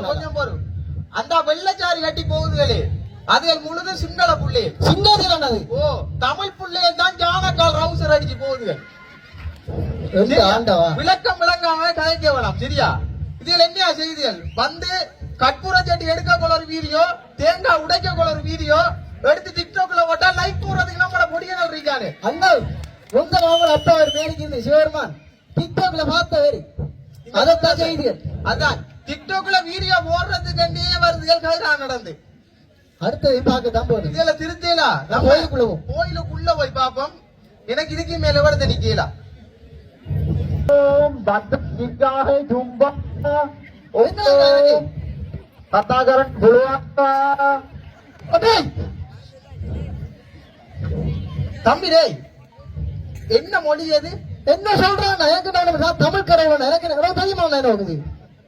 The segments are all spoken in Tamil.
கொஞ்சம் போரு அந்த வெள்ளச்சாரி கட்டி போகுதுகளே அது முழுதும் சிங்கள புள்ளே சிங்களம் அது ஓ தமிழ் புள்ளைய தான் ஜானக்கால் ரவுசர் அடிச்சு போகுதுகள் விளக்கம் விளங்காம கதைக்க வேணாம் சரியா இதுல என்ன செய்திகள் வந்து கற்பூர சட்டி எடுக்க கொள்ள ஒரு வீடியோ தேங்காய் உடைக்க கொள்ள ஒரு வீடியோ எடுத்து டிக்டாக்ல போட்டா லைக் போடுறதுக்கு நம்மள பொடியனல் இருக்காரு அங்க உங்க மாவள அப்பா ஒரு மேனிக்கு சிவருமான் டிக்டாக்ல பார்த்தவர் அதான் செய்திகள் அதான் டிக்டாக்ல வீடியோ போடுறதுக்கு வருதுகள் கைதான் நடந்து அடுத்தது பார்க்க தான் போகுது இதுல திருத்தேலா நம்ம கோயிலுக்குள்ள போய் பாப்போம் எனக்கு இதுக்கு மேல வருது நிக்கலா தம்பி டேய் என்ன மொழி அது என்ன சொல்றான் எனக்கு தமிழ் கடவுள் எனக்கு தெரியுமா என்ன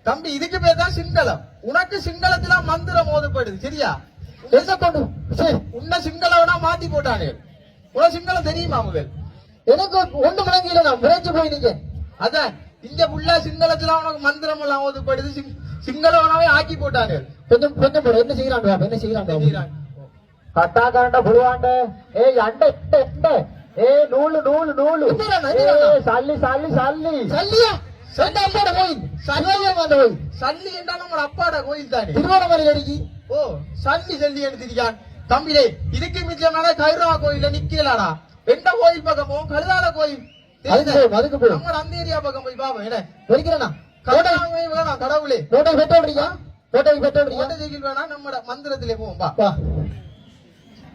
தம்பி இதுக்கு பேர் தான் சிங்களம் உனக்கு சிங்களத்துல மந்திரம் மோதப்படுது சரியா என்ன கொண்டு உன்ன சிங்களவனா மாத்தி போட்டானே உனக்கு சிங்களம் தெரியுமா முதல் எனக்கு ஒண்ணு மணங்கில நான் விரைச்சு போய் நீங்க அதான் இந்த புள்ள சிங்களத்துல உனக்கு மந்திரம் எல்லாம் ஓதுப்படுது சிங்களவனாவே ஆக்கி போட்டானே கொஞ்சம் கொஞ்சம் என்ன செய்யறான் என்ன செய்யறான் கட்டாக்காண்ட புழுவாண்ட ஏய் அண்ட இண்ட ஏய் நூலு நூலு நூலு சல்லி சல்லி சல்லி சல்லியா சண்டை அப்பாட கோயில் கோயில் சல்லி என்றாலும் உங்களோட அப்பாட கோயில் தானே திருவோணமலை அடிக்கி ஓ சல்லி சல்லி எடுத்துருக்கான் தம்பிலே இதுக்கு மிச்சமான கைரா கோயில நிக்கலாடா எந்த கோயில் பக்கமோ கழுதால கோயில் அதுக்கு போய் நம்ம அந்த ஏரியா பக்கம் போய் பாப்போம் என்ன வெடிக்கிறேனா கடவுளே நோட்டை பெற்றோடியா நோட்டை பெற்றோடியா வேணா நம்ம மந்திரத்திலே போவோம் பா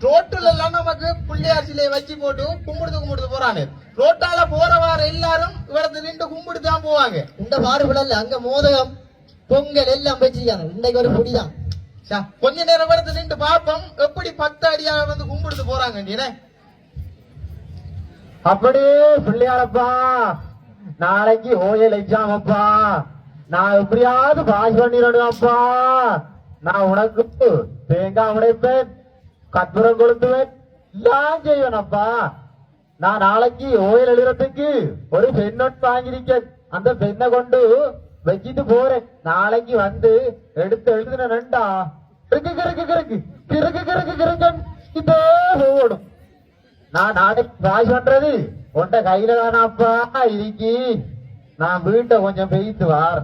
ரோட்டுல எல்லாம் நமக்கு பிள்ளையார் சிலையை வச்சு போட்டு கும்பிடுது போறானு ரோட்டால போறவாறு எல்லாரும் இவரது நின்று கும்பிட்டு தான் போவாங்க இந்த பாடுபடல அங்க மோதகம் பொங்கல் எல்லாம் வச்சிருக்காங்க இன்னைக்கு ஒரு பொடிதான் கொஞ்ச நேரம் இடத்துல நின்று பாப்போம் எப்படி 10 அடியாக வந்து கும்பிடுத்து போறாங்க நீ அப்படியே பிள்ளையாரப்பா நாளைக்கு ஓயல் எக்ஸாம் அப்பா நான் எப்படியாவது பாஸ் பண்ணிடணும்ப்பா நான் உனக்கு தேங்காய் உடைப்பேன் கற்பூரம் கொளுத்துவேன் எல்லாம் செய்வேனப்பா நான் நாளைக்கு ஓயல் எழுதுறதுக்கு ஒரு பெண்ணொட்டு வாங்கியிருக்கேன் அந்த பெண்ணை கொண்டு வச்சிட்டு போறேன் நாளைக்கு வந்து எடுத்து எழுதுனேன்டா கிறுக்கு கிறுக்கு கிறுக்கு கிறுக்கு கிறுக்கு கிறுக்கே போடும் நான் நாளைக்கு பாஸ் பண்றது உன்ட கையில தானாப்பா இன்னைக்கு நான் வீட்டை கொஞ்சம் பெய்த்து வார்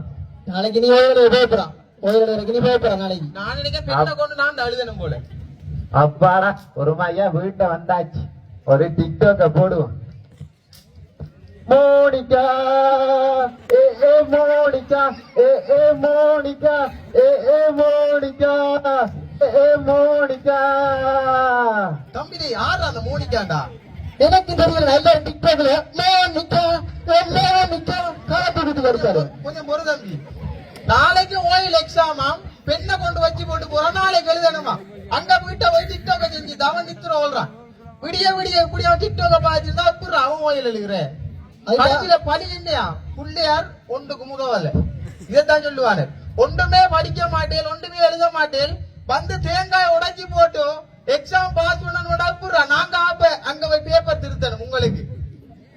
நாளைக்கு நீ ஓயல் பேப்பறான் ஓயல் எழுதுறதுக்கு நீ பேப்பறா நாளைக்கு நான் நினைக்கிறேன் பெண்ணை கொண்டு நான் எழுதணும் போல அப்பாடா ஒரு மையா வீட்டை வந்தாச்சு ஒரு டிக்டாக்க போடுவோம் மோனிகா ஏ மோனிகா ஏ மோனிகா ஏ மோனிகா ஏ மோனிகா தம்பி யாரா அந்த மோனிகாண்டா எனக்கு தெரியல நல்ல டிக்டாக்ல மோனிகா மோனிகா காத்துக்கிட்டு வருவாரு கொஞ்சம் பொறு தம்பி நாளைக்கு ஓயில் எக்ஸாமாம் பெண்ணை கொண்டு வச்சு போட்டு போறான் நாளைக்கு எழுதணுமா அங்க வீட்டை போய் டிக்டாக்க செஞ்சு அவன் நித்துற ஓல்றான் விடிய விடிய இப்படி அவன் டிக்டாக்க பாத்துருந்தா இப்படி அவன் ஓயில் எழுதுறேன் கடைசியில பழி இல்லையா பிள்ளையார் ஒன்றுக்கு முகவல இதைத்தான் சொல்லுவாரு ஒன்றுமே படிக்க மாட்டேன் ஒன்றுமே எழுத மாட்டேன் வந்து தேங்காய் உடைச்சி போட்டு எக்ஸாம் பாஸ் பண்ணனோட அப்புறம் நாங்க அங்க போய் பேப்பர் திருத்தணும் உங்களுக்கு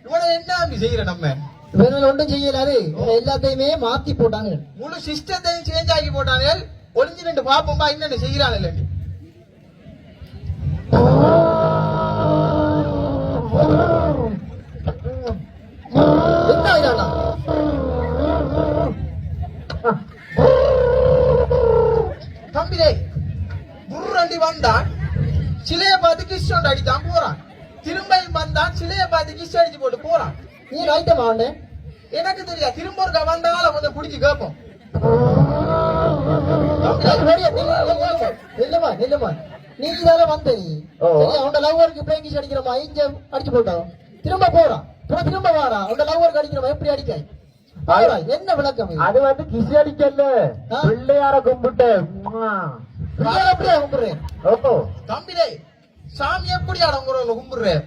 இவ்வளவு என்ன செய்யற நம்ம ஒன்றும் செய்யலாரு எல்லாத்தையுமே மாத்தி போட்டாங்க முழு சிஸ்டத்தையும் சேஞ்ச் ஆகி போட்டாங்க ஒளிஞ்சு ரெண்டு பாப்போம்பா என்னென்ன செய்யறான் இல்ல தம்பிலே புர்ரண்டி வந்தான் சிலைய பார்த்து கிஸ் அடித்தான் போறான் திரும்பியும் வந்தான் சிலைய பார்த்து கிஸ் அடிச்சு போட்டு போறான் நீ ரைட்டமா உண்டு எனக்கு தெரியா திரும்ப ஒரு வந்தாலும் கொஞ்சம் பிடிச்சு கேட்போம் நில்லுமா நில்லுமா நீ தானே வந்த நீ அவன் லவ்வருக்கு பேங்கிஸ் அடிக்கிறமா இங்க அடிச்சு போட்டோம் திரும்ப போறான் திரும்ப வாரா அவன் லவ்வருக்கு அடிக்கிறமா எப்படி அடிக்க என்ன விளக்கம் அது வந்து கிசி அடிக்கல பிள்ளையார கும்பிட்டு அப்படியே கும்பிடுறேன் ஓ தம்பிலே சாமி எப்படியா கும்பிடுறேன்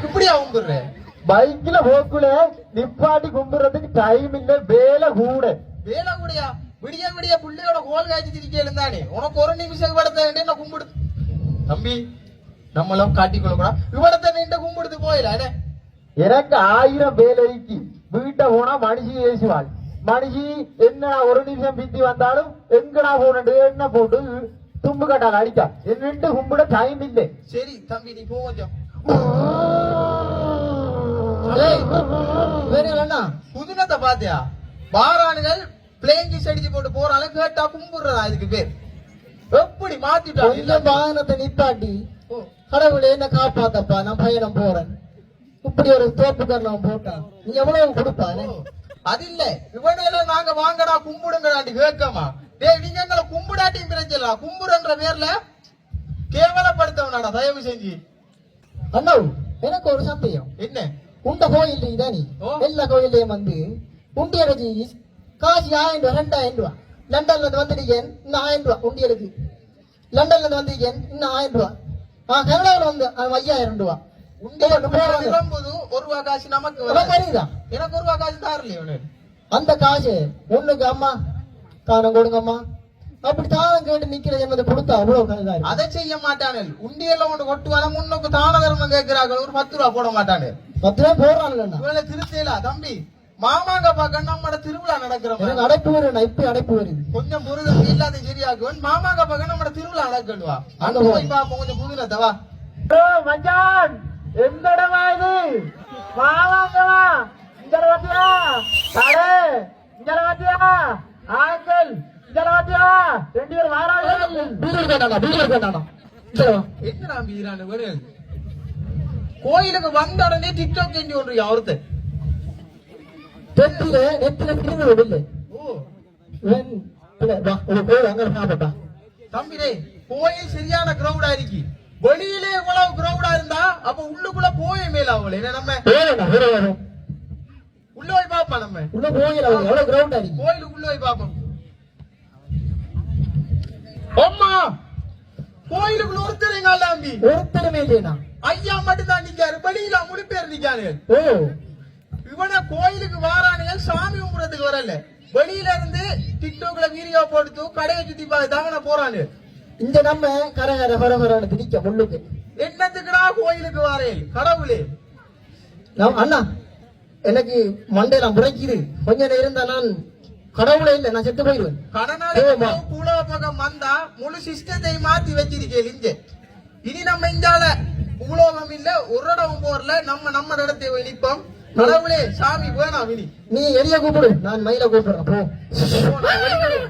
இப்படியா கும்பிடுறேன் பைக்ல போக்குல நிப்பாட்டி கும்பிடுறதுக்கு டைம் இல்ல வேலை கூட விடிய விடிய பிள்ளையோட கோல் காய்ச்சி திரிக்க இருந்தானே உனக்கு ஒரு நிமிஷம் படத்தை என்ன கும்பிடு தம்பி நம்மளும் காட்டிக்கொள்ள கூட இவடத்தை நின்று கும்பிடுத்து போயில எனக்கு 1000 வேலைக்கு வீட்டை போனா மனுஷி ஏசுவாள் மனுஷி என்னடா ஒரு நிமிஷம் பிந்தி வந்தாலும் எங்கடா போனது என்ன போட்டு தும்பு கட்டால அடிக்கா என்னட்டு கும்பிட டைம் இல்லை. சரி தம்பி நீ போ கொஞ்சம். ஏய், வேற என்ன புதுனத்தை பாத்தியா? வாரானுகள் பிளேங்கி செடிச்சு போட்டு போறாங்க, கேட்டா கும்பிடுறதா இதுக்கு பேர். எப்படி கொஞ்சம் மாத்திட்டாங்க? வாகனத்தை நிப்பாட்டி கடவுளே என்ன காப்பாத்தப்பா நான் பயணம் போறேன் இப்படி ஒரு தோப்புக்காரன் போட்டான் நீ எவ்வளவு கொடுப்பா அது இல்ல, இவனையில நாங்க வாங்கடா கும்பிடுங்கடாண்டி கேட்கமா? டேய் நீங்க எங்களை கும்பிடாட்டியும் பிரச்சல, கும்பிடுன்ற பேர்ல கேவலப்படுத்தவனாடா தயவு செஞ்சு. அண்ணா எனக்கு ஒரு சந்தேகம். என்ன? உண்ட கோயில் இதானி ஓ. எல்லா கோயிலையும் வந்து உண்டியலுக்கு காசு 1000 ரூபாய் 2000 ரூபாய். லண்டன்ல இருந்து வந்துட்டீங்க இன்னும் 1000 ரூபாய் உண்டியலுக்கு. லண்டன்ல இருந்து வந்தீங்க இன்னும் 1000 ரூபாய். கனடாவில் வந்து 5000 ரூபாய். உண்டியல் போது ஒரு ரூபா காசு நமக்கு வராது. சரிதான் எனக்கு ஒரு ரூபா காசு தாரலையே இவனு. அந்த காசு ஒண்ணுக்கு அம்மா தானம் கொடுங்கம்மா அப்படி தானம் கேட்டு நிக்கிறது என்பதை கொடுத்தா அவ்வளவு கனதா இருக்கு. அதை செய்ய மாட்டானு. உண்டியல்ல ஒன்று கொட்டுவான முன்னுக்கு தான தர்மம் கேட்கிறார்கள், ஒரு 10 ரூபா போட மாட்டானு. 10 ரூபாய் போடுறான்ல இவனை திருத்தேலா தம்பி? மாமாங்க பாக்க நம்மட திருவிழா நடக்கிறோம். எனக்கு அடைப்பு வருது இப்ப அடைப்பு வருது கொஞ்சம் புரிதல் எல்லாத்தையும் சரியாக்குவன். மாமாங்க பாக்க நம்மட திருவிழா நடக்கணுவா. அங்க போய் பாப்போம் கொஞ்சம் புதுனத்தவா. மச்சான் எந்த இடமா இது? வாங்கவா இந்த வாத்தியா கடை இந்த வாத்தியா ஆங்கிள் இந்த வாத்தியா 2 பேர் வாராங்க. பீரர் கேட்டானா என்னடா மீறானு வேறு கோயிலுக்கு வந்த உடனே டிக்டாக் செஞ்சு ஒன்றியா ஒருத்தர். நெத்தில கிழிந்து விடல ஓ தம்பி டேய், கோயில் சரியான கிரௌடா இருக்கு. வெளியிலே இவ்வளவு கிரௌடா இருந்தா அப்ப உள்ளுக்குள்ள போய மேல அவங்கள என்ன நம்ம உள்ள போய் பாப்பா. நம்ம உள்ள கோயில் எவ்வளவு கிரௌண்ட் அடிக்கும் கோயிலுக்கு உள்ள போய் பாப்போம். அம்மா கோயிலுக்குள்ள ஒருத்தர் எங்க தம்பி ஒருத்தருமே இல்லையா? ஐயா மட்டும் தான் நிக்காரு, வெளியில முழு பேர் நிக்காரு. ஓ இவன கோயிலுக்கு வாரானுங்க சாமி கும்பிடுறதுக்கு வரல, வெளியில இருந்து டிக்டாக்ல வீடியோ போட்டு கடையை சுத்தி தாவன போறானு. இந்த நம்ம கரகர பரபரான திணிக்க முள்ளுக்கு என்னத்துக்குடா கோயிலுக்கு வாரேன் கடவுளே? அண்ணா எனக்கு மண்டையில முறைக்குது. கொஞ்ச நேரம் இருந்தா நான் கடவுளே இல்ல நான் செத்து போயிடுவேன். கடனால பூலவ பக்கம் வந்தா முழு சிஸ்டத்தை மாத்தி வச்சிருக்கேன் இங்க. இனி நம்ம இந்தால பூலோகம் இல்ல ஒரு இடமும் போறல, நம்ம இடத்தை நிற்போம். கடவுளே சாமி வேணாம் இனி. நீ எரிய கூப்பிடு நான் மயில கூப்பிடுறேன் போ. நான் வெளியில